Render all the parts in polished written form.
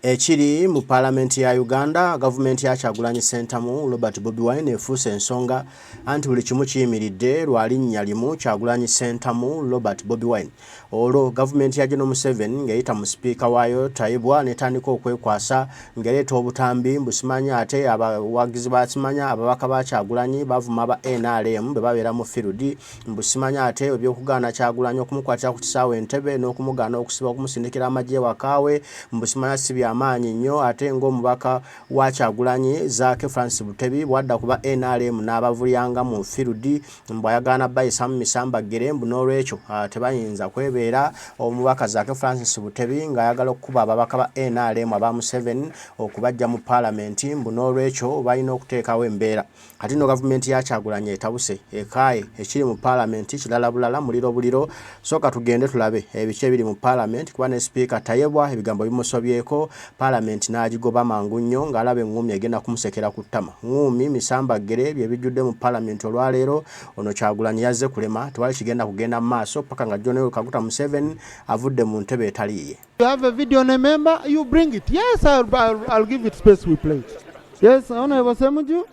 Ekiri mu Palamenti ya Uganda, gavumenti ya Kyagulanyi Ssentamu Robert Bobi Wine efuuse ensonga anti buli kimu kiyimiridde Lwa Linya limu Kyagulanyi Ssentamu Robert Bobi Wine. Olwo gavumenti ya General Museveni ng'eyita mu sipiika waayo Tayibwa n'etandika okwekwasa ng'ereeta obutambi mbusimanya ate abawagizi basimanya ababaka ba Kyagulanyi bavuma aba NRM bwe babeera mu field mbusimanya ate ebyokugaana Kyagulanyi okumukwatira ku kisaawe Entebbe n'okumugaana okusiba okumusindikira amagye wakaawe mbusimanya sibya amaanyi nnyo ate ng'omubaka wa Kyagulanyi Zaake Francis Butebi bwadda kuba NRM n'abavulyanga mu field mbwayagaana bayisamu misambagire mbu n'olwekyo tebayinza kwebeera omubaka Zaake Francis Butebi ng'ayagala okukuba ababaka ba NRM aba Museveni okubajja mu Palamenti mbu n'olwekyo balina okuteekawo embeera. Kati no gavumenti ya Kyagulanyi etabuse ekaaye ekiri mu Palamenti kirala bulala muliro buliro soka tugende tulabe ebice biri mu Palamenti kuba ne Sipiika Tayebwa ebigambo bimusobyeko Palamenti n'agigoba mangu nnyo ng'alaba engumi egenda kumusekera ku ttama. Ngumi misambagire bye bijjudde mu Palamenti olwaleero ono Kyagulanyi yazze kulema tewali kigenda kugenda mu maaso paka nga John Kaguta Museveni avudde mu ntebe etaliiye. You have a video on a member, you bring it. Yes, I'll give it space, we play it. Yes, Honorable Semuju.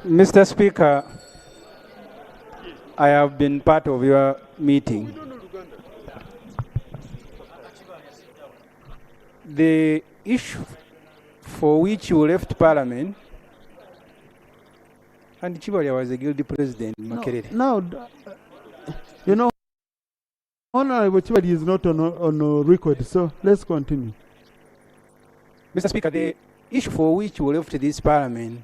Mr. Speaker, I have been part of your meeting. The issue for which you left Parliament, and Chibalia was a guilty president, Makerere. No, you know, Honorable Chibali is not on record, so let's continue. Mr. Speaker, the issue for which you left this Parliament,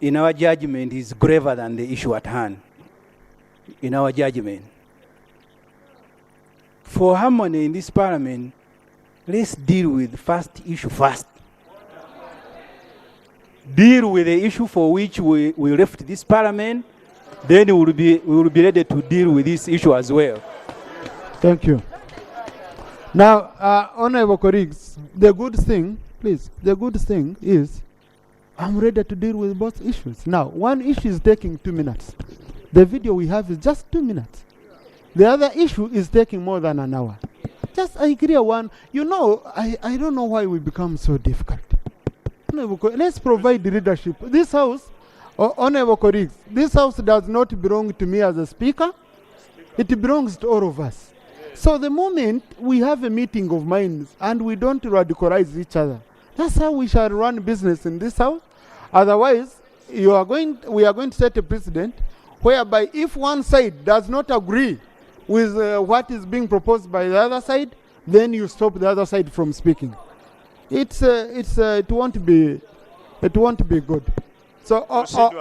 in our judgment, is graver than the issue at hand. In our judgment. For harmony in this Parliament, let's deal with the first issue first. Deal with the issue for which we left this Parliament, then we will be ready to deal with this issue as well. Thank you. Now, Honorable colleagues, the good thing, please, the good thing is I'm ready to deal with both issues. Now, one issue is taking 2 minutes. The video we have is just 2 minutes. The other issue is taking more than an hour. Just I agree one. You know, I don't know why we become so difficult. Let's provide leadership. This house, Honorable colleagues, this house does not belong to me as a speaker. It belongs to all of us. So the moment we have a meeting of minds and we don't radicalize each other, that's how we shall run business in this house. Otherwise, we are going to set a precedent whereby if one side does not agree with what is being proposed by the other side, then you stop the other side from speaking. It won't be good. So,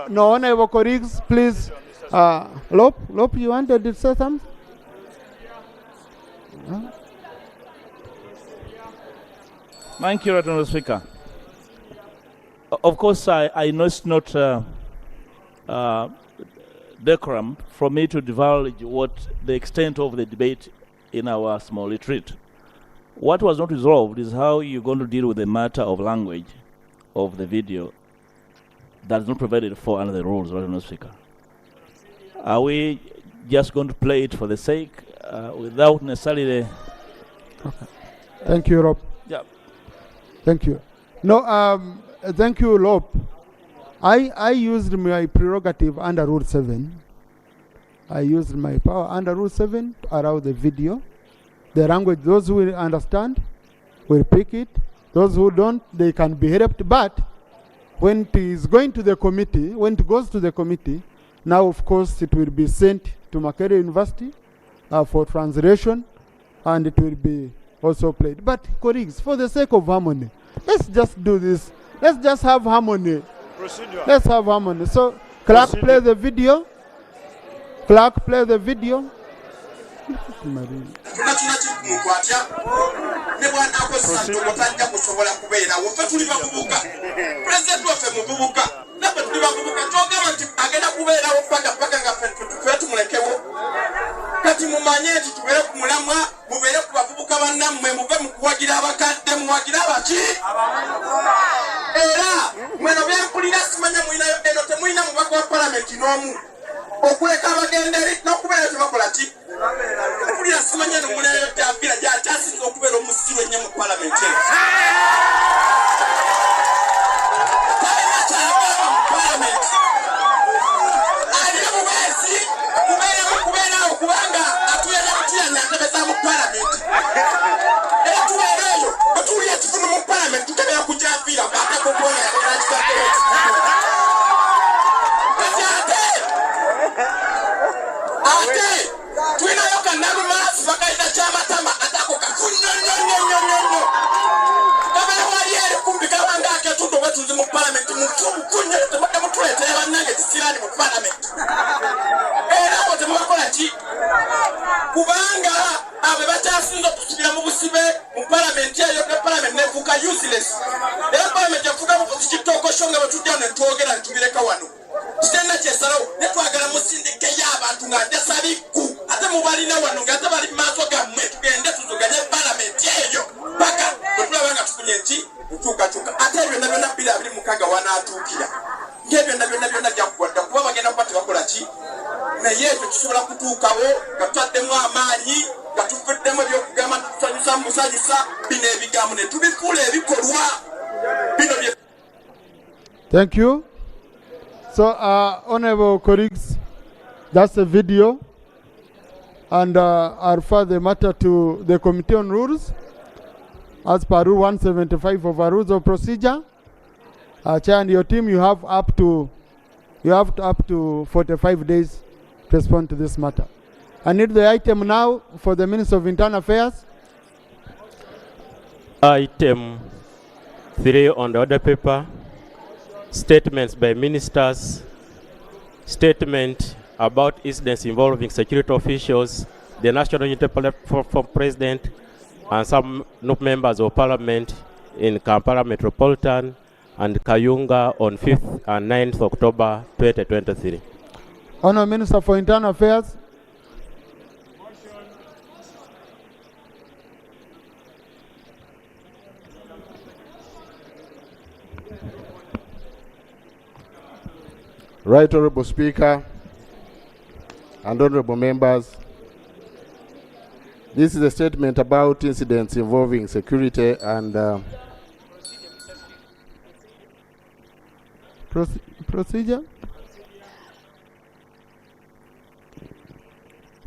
no, Honorable colleagues, please, Lop, you wanted to say something? Thank you, Honorable Speaker. Of course, I know it's not decorum for me to divulge what the extent of the debate in our small retreat. What was not resolved is how you're going to deal with the matter of language of the video that is not provided for under the rules, Honorable Speaker. Are we just going to play it for the sake without necessarily... Okay. Thank you, Rob. Yeah. Thank you. No, thank you, Lop. I used my prerogative under Rule 7. I used my power under Rule 7 to allow the video. The language, those who will understand will pick it. Those who don't, they can be helped. But when it is going to the committee, when it goes to the committee, now of course it will be sent to Makerere University for translation, and it will be also played. But colleagues, for the sake of harmony, let's just do this. Let's just have harmony. Procedural. Let's have harmony. So, Clark, play the video. Clark, play the video. Kati mumanyeti tubere kumulamwa mubere kubavubuka bannammwe muve mukuwagira abakadde muwagira baki era mweno byampulira simanya mwinayo eno temwina mubaka wa Palamenti n'omu okuleka abagenderi n'okubeera tebakola ki mpulira simanya no muleyo gyapira gyata basinza okusibira mu busibe mu palamenti eyo ne palamenti nefuuka useless era palamenti efuuka mu kitokosho nga batujja ne twogera ne tubireka wano kitenda kyesalawo ne twagala musindike y'abantu nga ndesabikku ate mubalina wano nga ate bali mu maaso gammwe tugende tuzuganye palamenti eyo paka bwe tulaba nga tufunye nti nkyukakyuka ate byonna byonna 2026 wanaatuukira ng'ebyo byonna byakugwadda kuba bagenda kuba tebakola ki naye ekyo kisobola kutuukawo nga tutaddemu amaanyi nga tuvuddemu ebyokugamba tutusanyusa mu busanyusa bino ebigambo ne tubifuula ebikolwa bino bye. Thank you. So, honorable colleagues, that's a video, and I'll refer the matter to the Committee on Rules as per Rule 175 of our Rules of Procedure. Chair and your team, you have up to 45 days to respond to this matter. I need the item now for the Minister of Internal Affairs. Item 3 on the order paper. Statements by ministers, statement about incidents involving security officials, the National Unity Platform President, and some members of Parliament in Kampala Metropolitan and Kayunga on 5th and 9th October 2023. Honourable Minister for Internal Affairs. Right Honourable Speaker and honourable members, this is a statement about incidents involving security and procedure.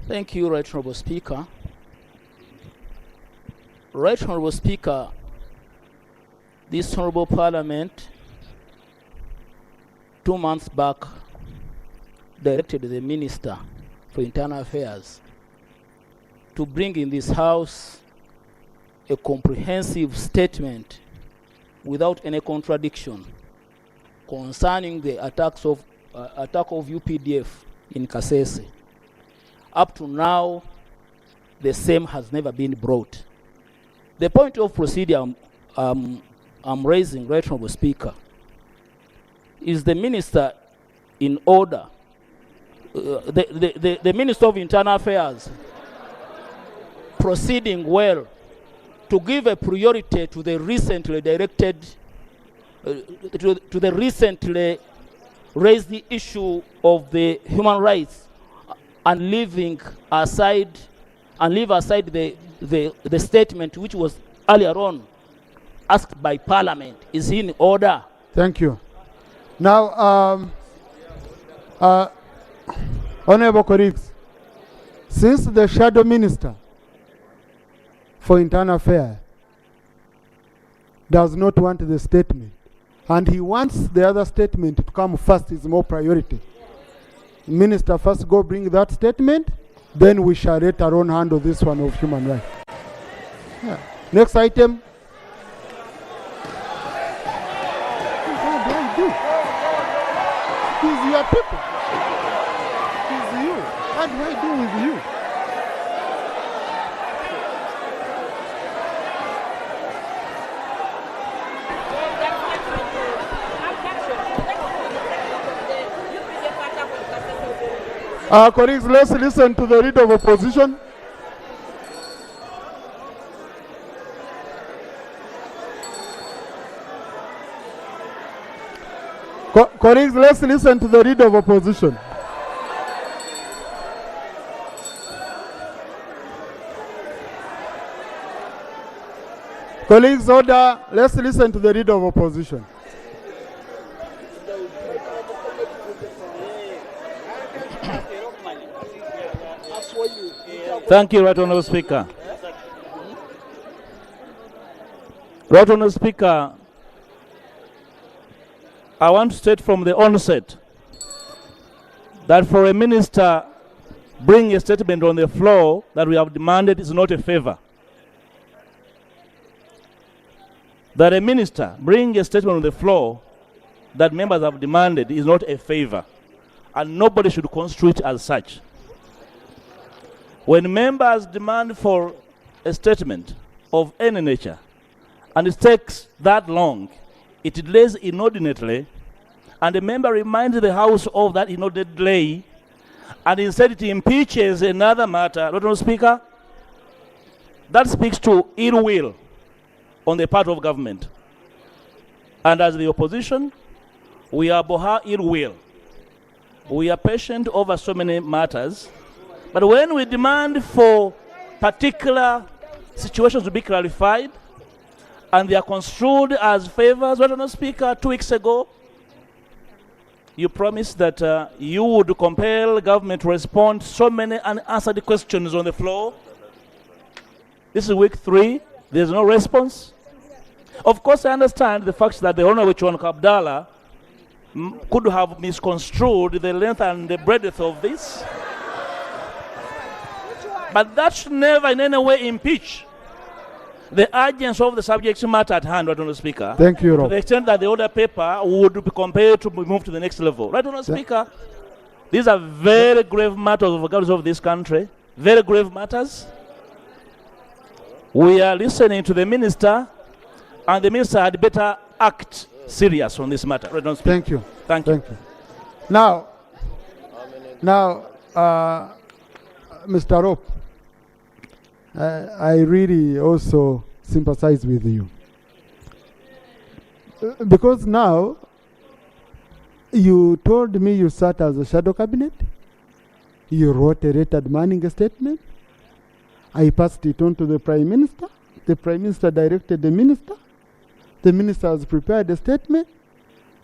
Thank you, Right Honourable Speaker. Right Honourable Speaker, this Honourable Parliament 2 months back directed the Minister for Internal Affairs to bring in this House a comprehensive statement without any contradiction concerning the attack of UPDF in Kasese. Up to now, the same has never been brought. The point of procedure I'm raising, Right Honourable Speaker, is the Minister in order, the Minister of Internal Affairs proceeding well to give a priority to the recently directed, to the recently raised the issue of the human rights and leave aside the statement which was earlier on asked by Parliament. Is he in order? Thank you. Now, honourable colleagues, since the Shadow Minister for Internal Affairs does not want the statement, and he wants the other statement to come first, is more priority. Minister, first go bring that statement, then we shall later on handle this one of human rights. Yeah. Next item. What do I do? It's your people. It's you. What do I do with you? Colleagues, let's listen to the leader of opposition. Colleagues, let's listen to the leader of opposition. Colleagues, order. Let's listen to the leader of opposition. Thank you, Right Honourable Speaker. Right Honourable Speaker, I want to state from the onset that for a minister bring a statement on the floor that we have demanded is not a favor. That a minister bring a statement on the floor that members have demanded is not a favor, and nobody should construe it as such. When members demand for a statement of any nature, and it takes that long, it delays inordinately, and the member reminds the House of that inordinate delay, and instead it impeaches another matter, Honourable Speaker, that speaks to ill will on the part of government. And as the opposition, we abhor ill will. We are patient over so many matters, but when we demand for particular situations to be clarified, and they are construed as favors, Honourable Speaker, 2 weeks ago, you promised that you would compel government to respond to so many unanswered questions on the floor. This is week 3. There's no response. Of course, I understand the fact that the Honourable Chwan Abdallah could have misconstrued the length and the breadth of this. But that should never in any way impeach the urgency of the subject matter at hand, Honourable Speaker. Thank you, Rob. To the extent that the order paper would be compelled to move to the next level. Right, Honourable Speaker? These are very grave matters of governance of this country. Very grave matters. We are listening to the minister, and the minister had better act serious on this matter. Right, thank you. Thank you. Thank you. Now, Mr. Rope, I really also sympathize with you. Because now, you told me you sat as a shadow cabinet, you wrote a letter demanding a statement, I passed it on to the Prime Minister, the Prime Minister directed the Minister has prepared a statement,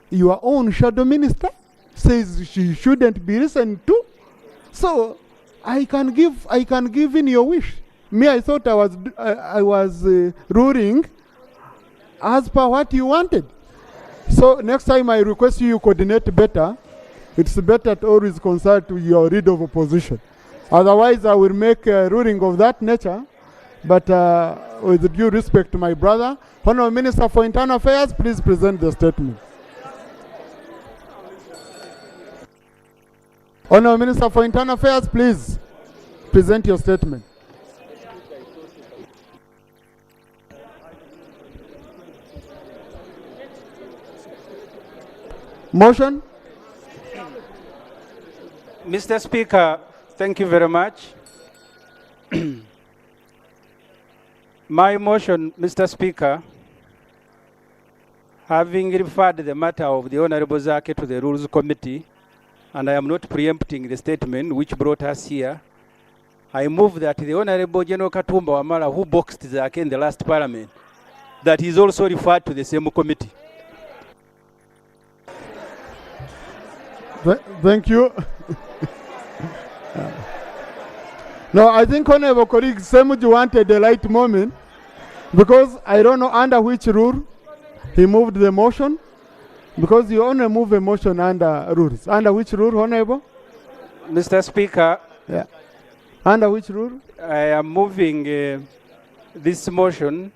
your own shadow minister says she shouldn't be listened to, so I can give in your wish. Me, I thought I was ruling as per what you wanted. So next time I request you coordinate better. It's better to always consult with your leader of opposition. Otherwise, I will make a ruling of that nature. But with due respect to my brother, Honourable Minister for Internal Affairs, please present the statement. Honourable Minister for Internal Affairs, please present your statement. Motion? Mr. Speaker, thank you very much. My motion, Mr. Speaker, having referred the matter of the Honourable Zaake to the Rules Committee, and I am not preempting the statement which brought us here, I move that the Honourable General Katumba Wamala, who boxed Zaake in the last Parliament, that is also referred to the same committee. Thank you. No, I think Honourable colleague Semuji wanted the right moment, because I don't know under which rule he moved the motion, because you only move a motion under rules. Under which rule, Honourable? Mr. Speaker, yeah. Under which rule? I am moving this motion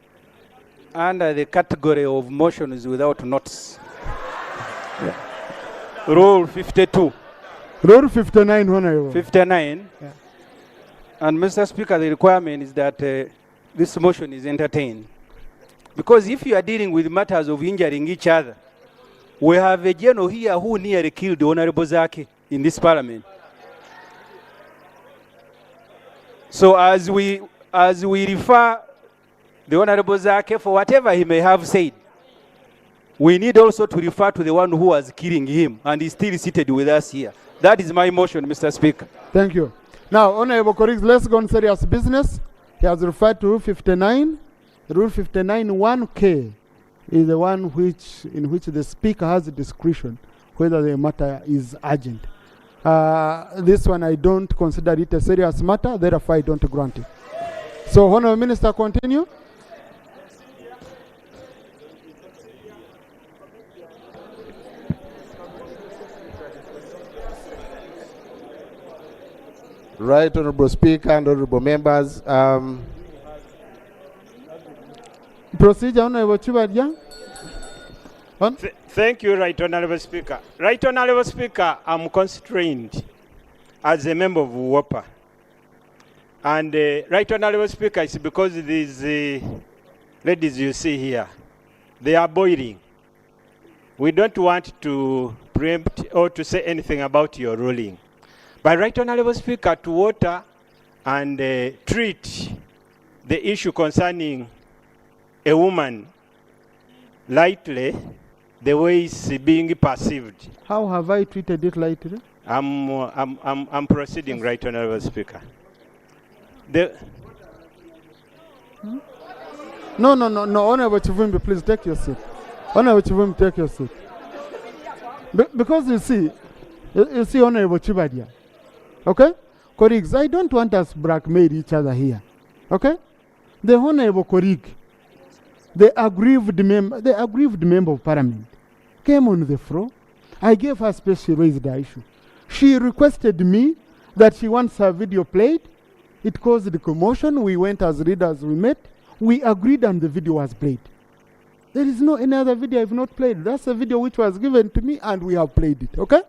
under the category of motions without notice. Yeah. Rule 52. Rule 59, Honourable. 59. Yeah. And Mr. Speaker, the requirement is that this motion is entertained. Because if you are dealing with matters of injuring each other, we have a general here who nearly killed the Honourable Zaake in this Parliament. So as we refer the Honourable Zaake for whatever he may have said, we need also to refer to the one who was killing him, and is still seated with us here. That is my motion, Mr. Speaker. Thank you. Now, Honourable colleagues, let's go on serious business. He has referred to Rule 59. Rule 59 1K is the one in which the Speaker has discretion whether the matter is urgent. This one I don't consider it a serious matter, therefore I don't grant it. So, Honourable Minister, continue. Right, Honourable Speaker and Honourable Members. Procedure, Honourable Chibadia. Thank you, Right Honourable Speaker. Right Honourable Speaker, I'm constrained as a member of WOPA. And Right Honourable Speaker, it's because these ladies you see here, they are boiling. We don't want to preempt or to say anything about your ruling. But Right Honourable Speaker, to water and treat the issue concerning a woman lightly, the way it's being perceived. How have I treated it lightly? I'm proceeding, Right Honourable Speaker. No, Honourable Chivumbi, please take your seat. Honourable Chivumbi, take your seat. Because you see, Honourable Chibadia, okay? Colleagues, I don't want us to blackmail each other here, okay? The Honourable colleague, the aggrieved member of Parliament, came on the floor. I gave her space, she raised the issue. She requested me that she wants her video played. It caused the commotion. We went as leaders, we met. We agreed and the video was played. There is no any other video I've not played. That's a video which was given to me and we have played it, okay?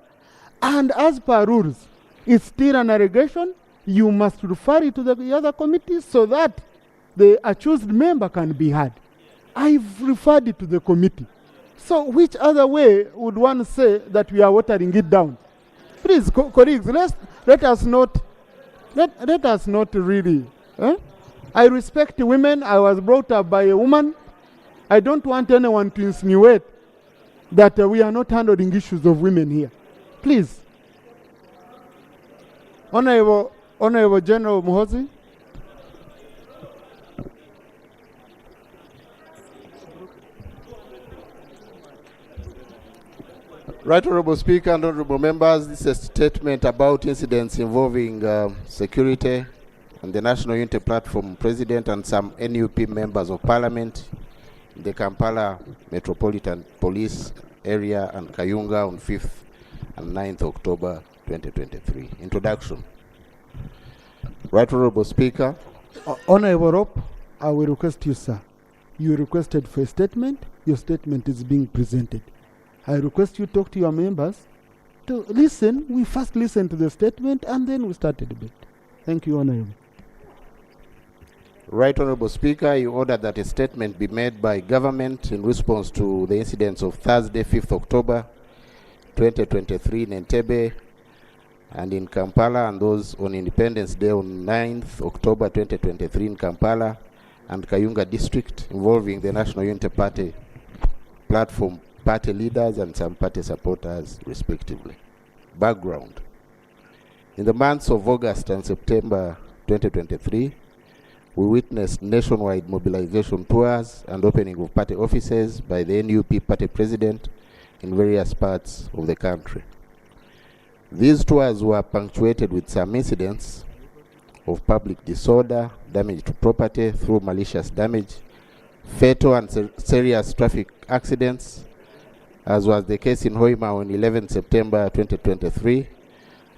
And as per rules, it's still an allegation. You must refer it to the other committee so that the accused member can be heard. I've referred it to the committee. So which other way would one say that we are watering it down? Please, colleagues, let us not really. I respect women. I was brought up by a woman. I don't want anyone to insinuate that we are not handling issues of women here. Please. Honorable General Muhozi. Right Honourable Speaker and Honourable Members, this is a statement about incidents involving security and the National Unity Platform President and some NUP members of Parliament in the Kampala Metropolitan Police area and Kayunga on 5th and 9th October 2023. Introduction. Right Honourable Speaker. Honourable Rope, I will request you, sir. You requested for a statement. Your statement is being presented. I request you talk to your members to listen. We first listen to the statement and then we start the debate. Thank you, Honourable. Right Honourable Speaker, you order that a statement be made by government in response to the incidents of Thursday, 5th October 2023 in Entebbe and in Kampala, and those on Independence Day on 9th October 2023 in Kampala and Kayunga District, involving the National Unity Party Platform party leaders and some party supporters, respectively. Background. In the months of August and September 2023, we witnessed nationwide mobilization tours and opening of party offices by the NUP party president in various parts of the country. These tours were punctuated with some incidents of public disorder, damage to property through malicious damage, fatal and serious traffic accidents, as was the case in Hoima on 11 September 2023,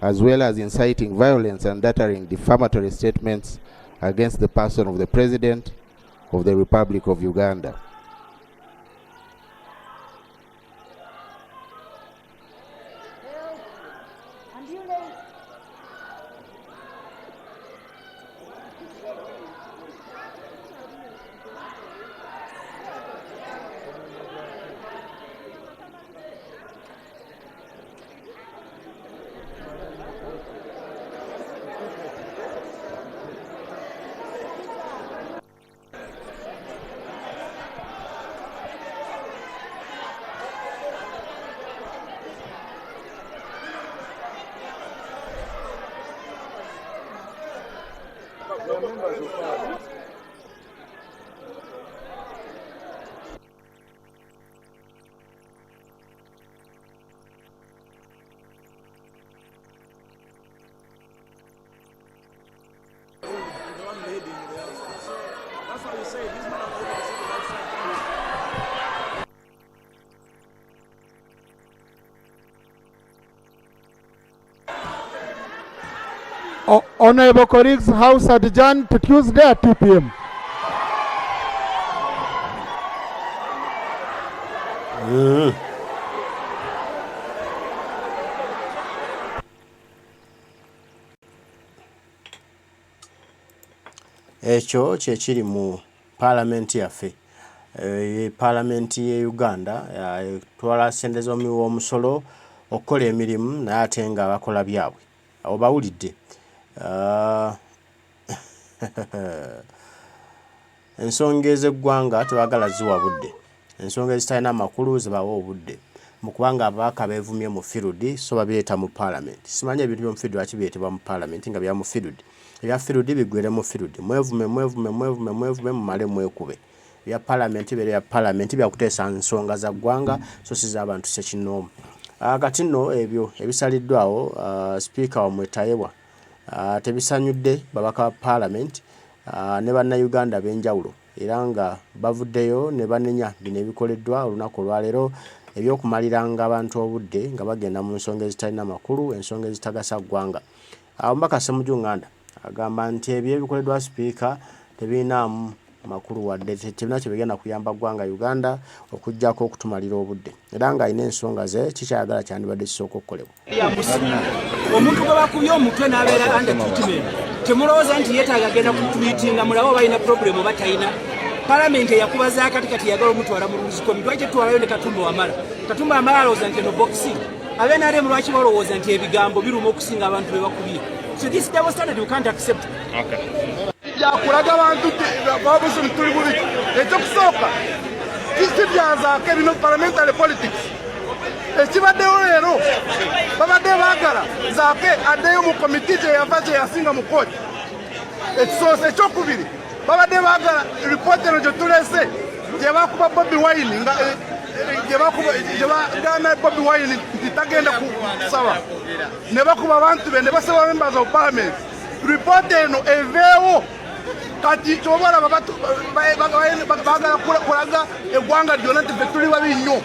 as well as inciting violence and uttering defamatory statements against the person of the President of the Republic of Uganda. Honourable colleagues, House adjourned to Tuesday at 2 p.m. ekyo kye kiri mu Palamenti yaffe. Palamenti ye Uganda twala sente z'omusolo okukola emirimu naye ate nga bakola byabwe. Obawulidde. Ensonga ez'eggwanga tebagala ziwa budde. Ensonga ezitalina amakulu zibawa obudde. Mu kubanga ababaka beevumye mu field so babireeta mu Parliament. Simanyi ebintu by'omu field lwaki bireetebwa mu Parliament nga bya mu field. Ebya field bigwere mu field. Mwevume mumale mwekube. Ebya Parliament bere ya Parliament bya kuteesa nsonga za ggwanga so si z'abantu ssekinoomu. Kati nno ebyo ebisaliddwawo Sipiika wa Mwetayewa tebisanyudde babaka ba Parliament ne bannayuganda b'enjawulo era nga bavuddeyo ne banenya bino ebikoleddwa olunaku olwaleero ebyokumaliranga abantu obudde nga bagenda mu nsonga ezitalina makulu, ensonga ezitagasa ggwanga. Omubaka Ssemujjunganda agamba nti ebyo ebikoleddwa Sipiika tebinaamu makulu wadde tebina kye bigenda kuyamba ggwanga Uganda okujjako okutumalira obudde era nga alina ensonga ze kikyayagala kyandibadde kisooka okukolebwa. Omuntu gwe bakubye omutwe n'abeera under treatment temulowooza nti yeetaaga agenda kutwitinga mulaba balina problemu oba talina. Palamenti eyakuba Zaake kati yagala omutwala mu Rules Committee lwaki twalayo ne Katumba Wamala. Katumba Wamala alowooza nti eno boxing ab'NRM lwaki balowooza nti ebigambo biruma okusinga abantu be bakubye. So this double standard we can't accept. Yakulaga abantu babuze tuli bubi ekyokusooka kisi bya Zaake bino parliamentary politics ekibaddewo leero babadde baagala Zaake addeyo mu committee gye yava gye yasinga mu kooti. Ekisoose ekyokubiri babadde baagala report eno gye tuleese gye bakuba Bobi Wine nga gye bagana Bobi Wine nti tagenda kusaba ne bakuba abantu be ne basaba members of parliament. Report eno eveewo kati tobola bagala kulaga eggwanga lyonna nti ffe tuli babi nnyo.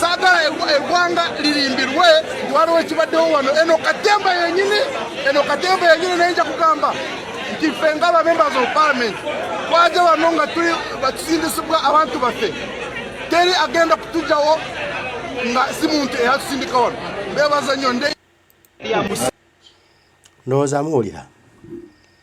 Saagala eggwanga lirimbirwe nti waliwo ekibaddewo wano. Eno Katemba yennyini nayinza kugamba nti ffe nga members of parliament twaja wano nga tuli batusindisibwa abantu baffe. Teri agenda kutujjawo nga si muntu eyatusindika wano. Beebaza nnyo ndowooza muwulira.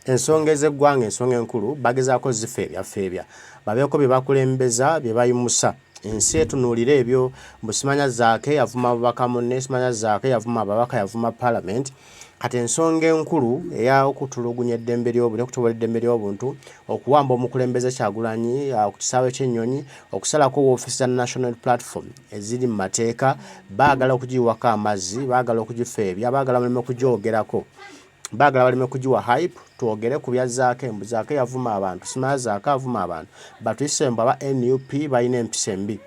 Ensonga ez'eggwanga ensonga enkulu bagezaako zifa ebyaffe babeeko bye bakulembeza bye bayimusa ensi etunuulira ebyo. Simanya Zaake yavuma ababaka munne, simanya Zaake yavuma ababaka, yavuma Parliament. Kati ensonga enkulu ey'okutulugunya eddembe ly'obuntu, okutobola eddembe ly'obuntu, okuwamba omukulembeze Kyagulanyi ku kisaawe ky'ennyonyi, okusalako woofiisi za national platform eziri mu mateeka, baagala okugiwako amazzi, baagala okugifeebya, baagala baleme kugyogerako, baagala baleme kugiwa hype. Twogere ku bya Zaake. Mbu Zaake yavuma abantu, simanya Zaake avuma abantu. Batuyise mbu aba NUP balina empisa embi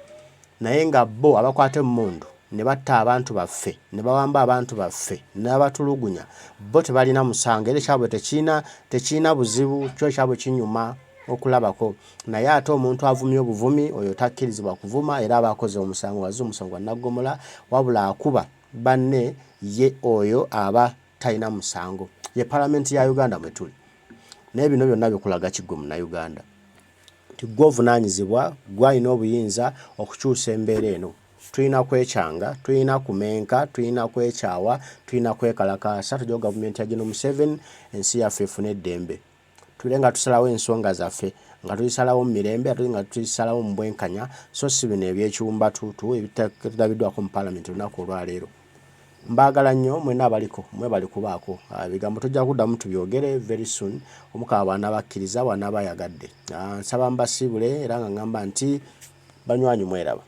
naye nga bo abakwata emmundu ne batta abantu baffe ne bawamba abantu baffe n'abatulugunya bo tebalina musango era ekyabwe tekiina buzibu kyo ekyabwe kinyuma okulabako. Naye ate omuntu avumye obuvumi oyo takkirizibwa kuvuma era abakoze omusango wazi omusango naggomola wabula akuba banne ye oyo aba talina musango. Ye Palamenti ya Uganda mwe tuli n'ebino byonna bikulaga kiggwe Munnayuganda nti gwe ovunaanyizibwa gwalina obuyinza okukyusa embeera eno. Tulina kwekyanga, tulina kumenka, tulina kwekyawa, tulina kwekalakaasa tujja gavumenti ya General Museveni ensi yaffe efune eddembe. Tule nga tusalawo ensonga zaffe nga tuyisalawo mu mirembe ate nga tuyisalawo mu bwenkanya so si bino ebyekiwumbatuutu ebitalabiddwako mu Parliament olunaku olwaleero. Mbaagala nnyo mwenna abaliko mwebali kubaako ebigambo tujja kuddamu tubyogere very soon omukaba bw'anaaba akkiriza bw'anaaba ayagadde. Nsaba mbasiibule era nga ngamba nti banywanyi mweraba.